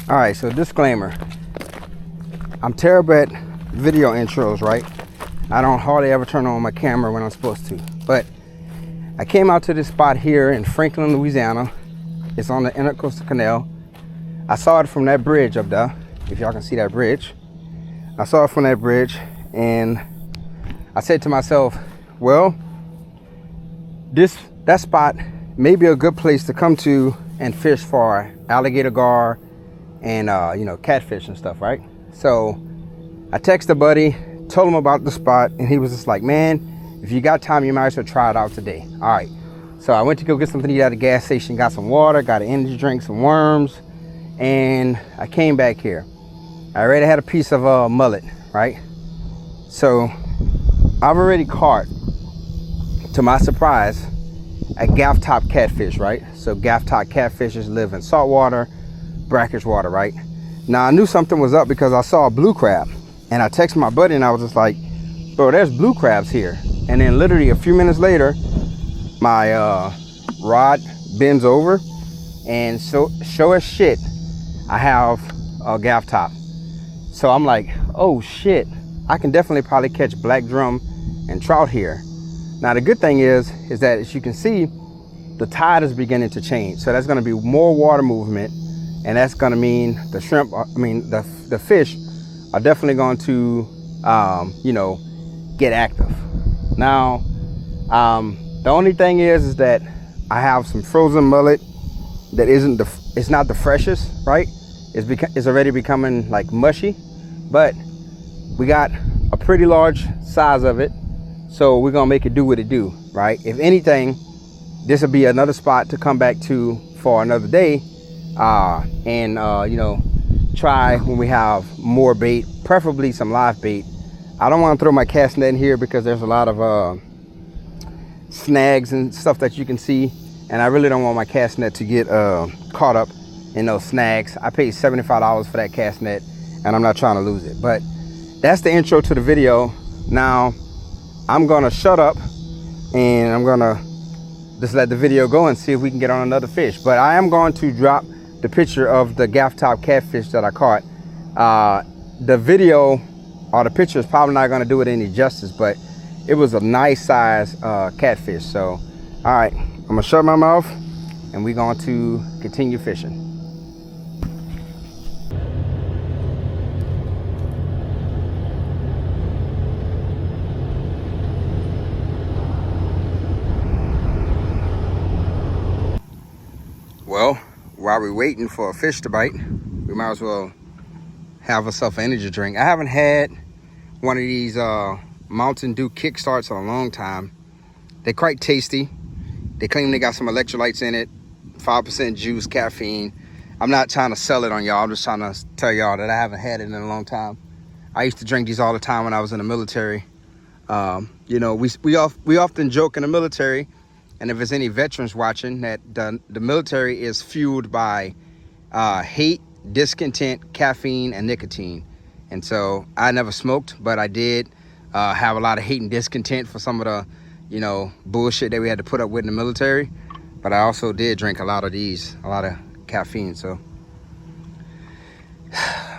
All right, so disclaimer. I'm terrible at video intros, right? I don't hardly ever turn on my camera when I'm supposed to. But I came out to this spot here in Franklin, Louisiana. It's on the Intercoastal Canal. I saw it from that bridge up there, if y'all can see that bridge. I saw it from that bridge, and I said to myself, well, that spot may be a good place to come to and fish for alligator gar and catfish and stuff, right? So I texted a buddy, told him about the spot, and he was just like, man, if you got time, you might as well try it out today. All right. So I went to go get something to eat at the gas station, got some water, got an energy drink, some worms, and I came back here. I already had a piece of mullet, right? So I've already caught, to my surprise, a gaff top catfish, right? So gaff top catfishes live in salt water, brackish water, right? Now I knew something was up because I saw a blue crab, and I texted my buddy and I was just like, bro, there's blue crabs here. And then literally a few minutes later, my rod bends over, and so sure as shit, I have a gaff top. So I'm like, oh shit, I can definitely probably catch black drum and trout here. Now the good thing is that as you can see, the tide is beginning to change. So that's gonna be more water movement, and that's gonna mean the shrimp, the fish are definitely going to, get active. Now, the only thing is that I have some frozen mullet that it's not the freshest, right? It's already becoming like mushy, but we got a pretty large size of it, so we're gonna make it do what it do, right? If anything, this will be another spot to come back to for another day, and try when we have more bait, preferably some live bait. I don't want to throw my cast net in here because there's a lot of snags and stuff that you can see, and I really don't want my cast net to get caught up in those snags. I paid $75 for that cast net, and I'm not trying to lose it. But that's the intro to the video. Now I'm gonna shut up and I'm gonna just let the video go and see if we can get on another fish. But I am going to drop the picture of the gaff top catfish that I caught. The video or the picture is probably not gonna do it any justice, but it was a nice size catfish. So all right, I'm gonna shut my mouth and we're going to continue fishing. Well, while we're waiting for a fish to bite, we might as well have ourselves an energy drink. I haven't had one of these Mountain Dew Kickstarts in a long time. They're quite tasty. They claim they got some electrolytes in it, 5% juice, caffeine. I'm not trying to sell it on y'all. I'm just trying to tell y'all that I haven't had it in a long time. I used to drink these all the time when I was in the military. We often joke in the military, and if there's any veterans watching, that the military is fueled by hate, discontent, caffeine, and nicotine. And so I never smoked, but I did have a lot of hate and discontent for some of the, bullshit that we had to put up with in the military. But I also did drink a lot of caffeine. So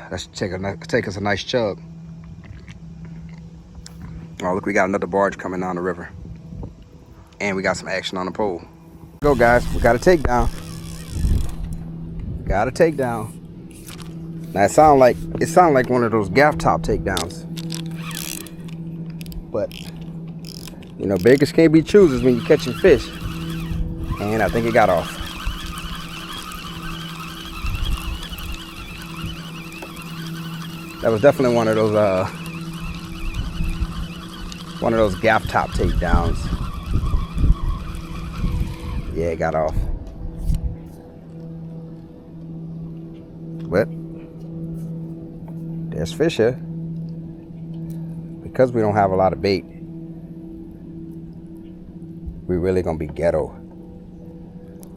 let's take us a nice chug. Oh, look, we got another barge coming down the river. And we got some action on the pole. Go, guys. We got a takedown. Got a takedown. Now it sound like one of those gaff top takedowns. But beggars can't be choosers when you're catching fish. And I think it got off. That was definitely one of those gaff top takedowns. Yeah, it got off. But there's fish here. Because we don't have a lot of bait, we really gonna be ghetto.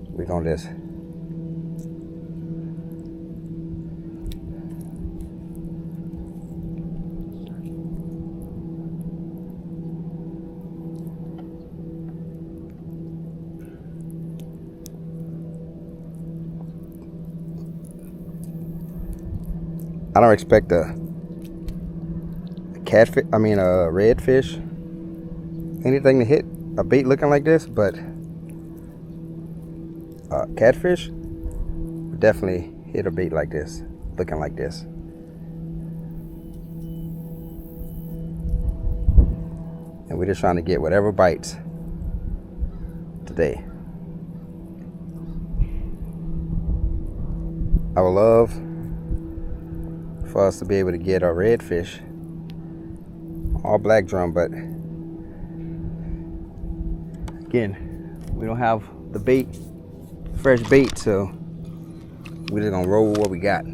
We're gonna just I don't expect a catfish, I mean a redfish, anything to hit a bait looking like this, but catfish would definitely hit a bait like this, looking like this. And we're just trying to get whatever bites today. I would love for us to be able to get a redfish, all black drum, but again, we don't have the bait, fresh bait, so we're just gonna roll with what we got.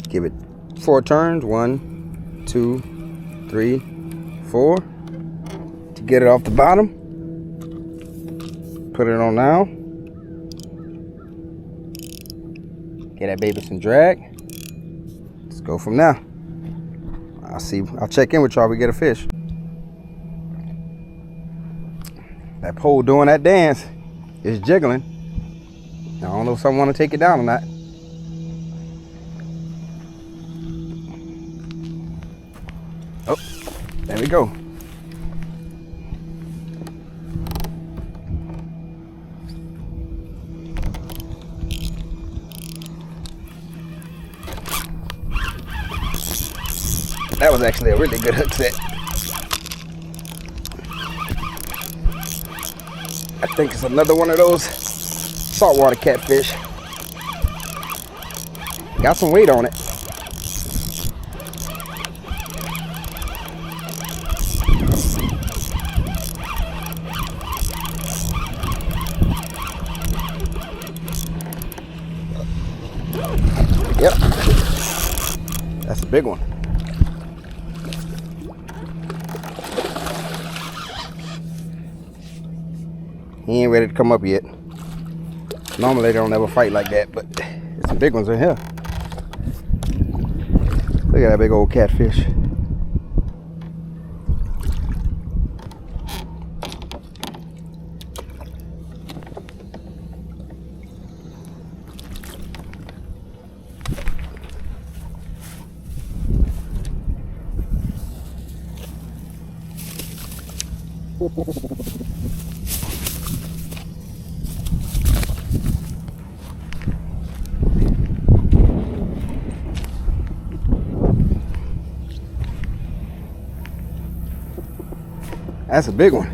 Give it 4 turns, 1, 2, 3, 4, to get it off the bottom. Put it on now. Get that baby some drag. Let's go from now. I'll check in with y'all if we get a fish. That pole doing that dance is jiggling. I don't know if someone want to take it down or not. Oh, there we go. That was actually a really good hook set. I think it's another one of those saltwater catfish. Got some weight on it. Yep, that's a big one. He ain't ready to come up yet. Normally they don't ever fight like that, but there's some big ones in here. Look at that big old catfish. That's a big one.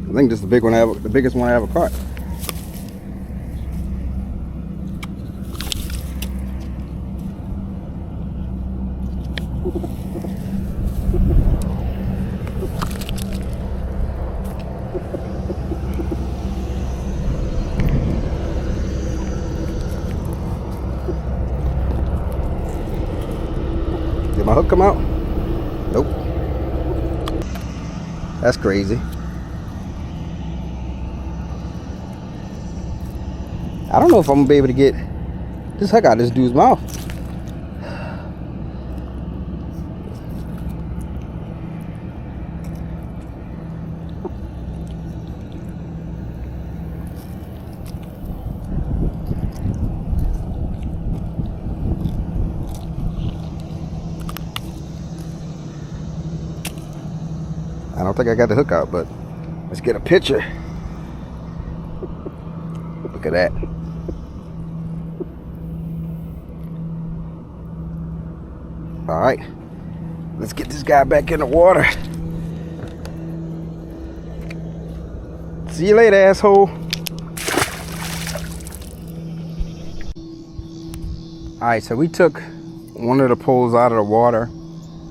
I think this is the big one the biggest one I ever caught. Did my hook come out? Nope. That's crazy. I don't know if I'm gonna be able to get this hook out of this dude's mouth. I don't think I got the hook out, but let's get a picture. Look at that. All right, let's get this guy back in the water. See you later, asshole. All right, so we took one of the poles out of the water.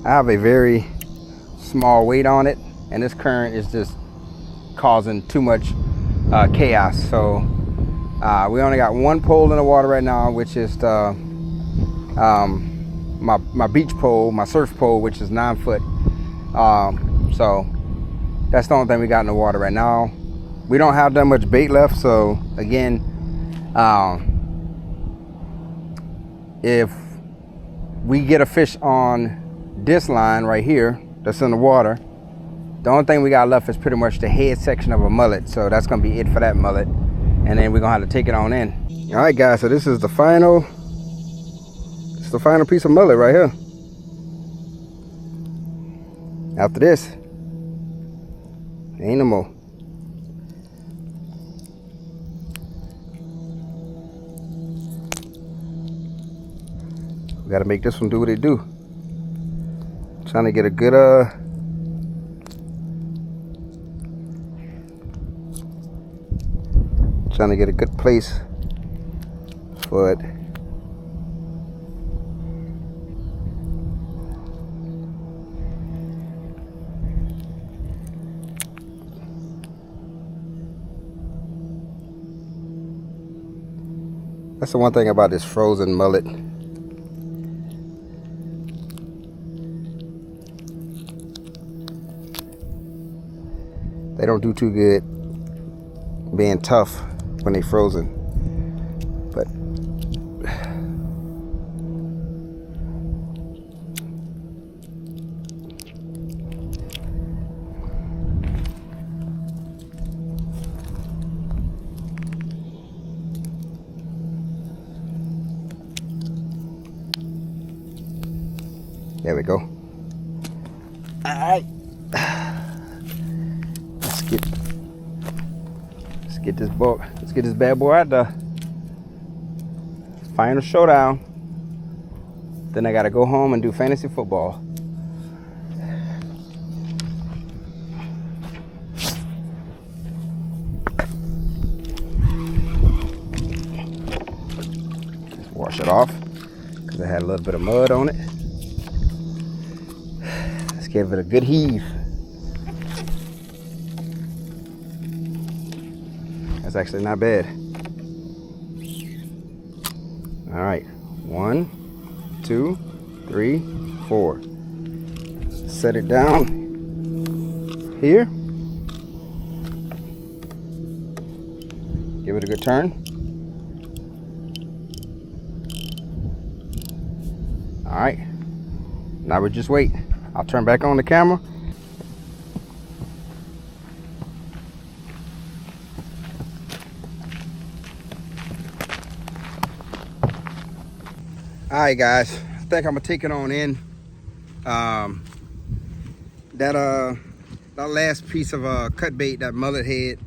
I have a very small weight on it, and this current is just causing too much chaos. So we only got one pole in the water right now, which is the my beach pole, my surf pole, which is 9 foot. So that's the only thing we got in the water right now. We don't have that much bait left, so again, if we get a fish on this line right here that's in the water, The only thing we got left is pretty much the head section of a mullet. So that's gonna be it for that mullet. And then we're gonna have to take it on in. All right, guys, so this is the final piece of mullet right here. After this, ain't no more. We gotta make this one do what it do. Trying to get a good place for it. That's the one thing about this frozen mullet. They don't do too good being tough when they frozen. But there we go. All right. Let's get this bad boy out there. Final showdown. Then I gotta go home and do fantasy football. Just wash it off because I had a little bit of mud on it. Let's give it a good heave. That's actually not bad. All right, 1, 2, 3, 4. Set it down here. Give it a good turn. All right, now we just wait. I'll turn back on the camera. All right, guys, I think I'm gonna take it on in. That last piece of cut bait, that mullet head,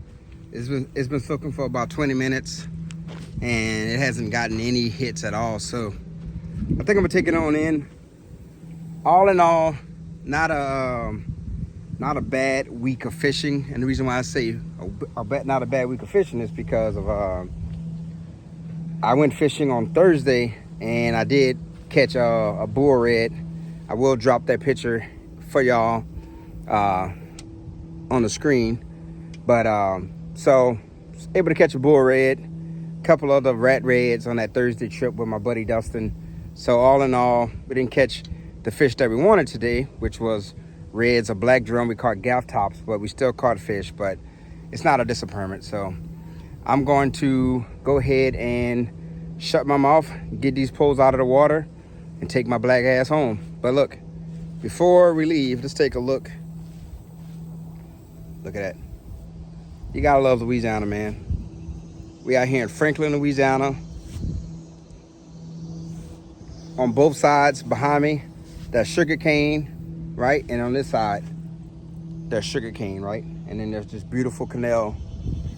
it's been soaking for about 20 minutes and it hasn't gotten any hits at all. So I think I'm gonna take it on in. All in all, not a bad week of fishing. And the reason why I say not a bad week of fishing is because of I went fishing on Thursday and I did catch a bull red. I will drop that picture for y'all on the screen. But so able to catch a bull red, couple other rat reds on that Thursday trip with my buddy Dustin. So all in all, we didn't catch the fish that we wanted today, which was reds, a black drum. We caught gaff tops, but we still caught fish, but it's not a disappointment. So I'm going to go ahead and shut my mouth, get these poles out of the water, and take my black ass home. But look, before we leave, let's take a look. Look at that. You gotta love Louisiana, man. We out here in Franklin, Louisiana. On both sides behind me, that's sugar cane, right? And on this side, there's sugar cane, right? And then there's this beautiful canal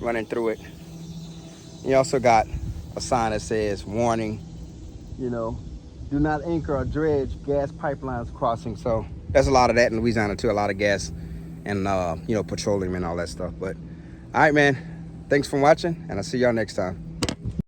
running through it. You also got a sign that says, warning, you know, do not anchor or dredge gas pipelines crossing. So there's a lot of that in Louisiana too, a lot of gas and, you know, petroleum and all that stuff. But all right, man, thanks for watching and I'll see y'all next time.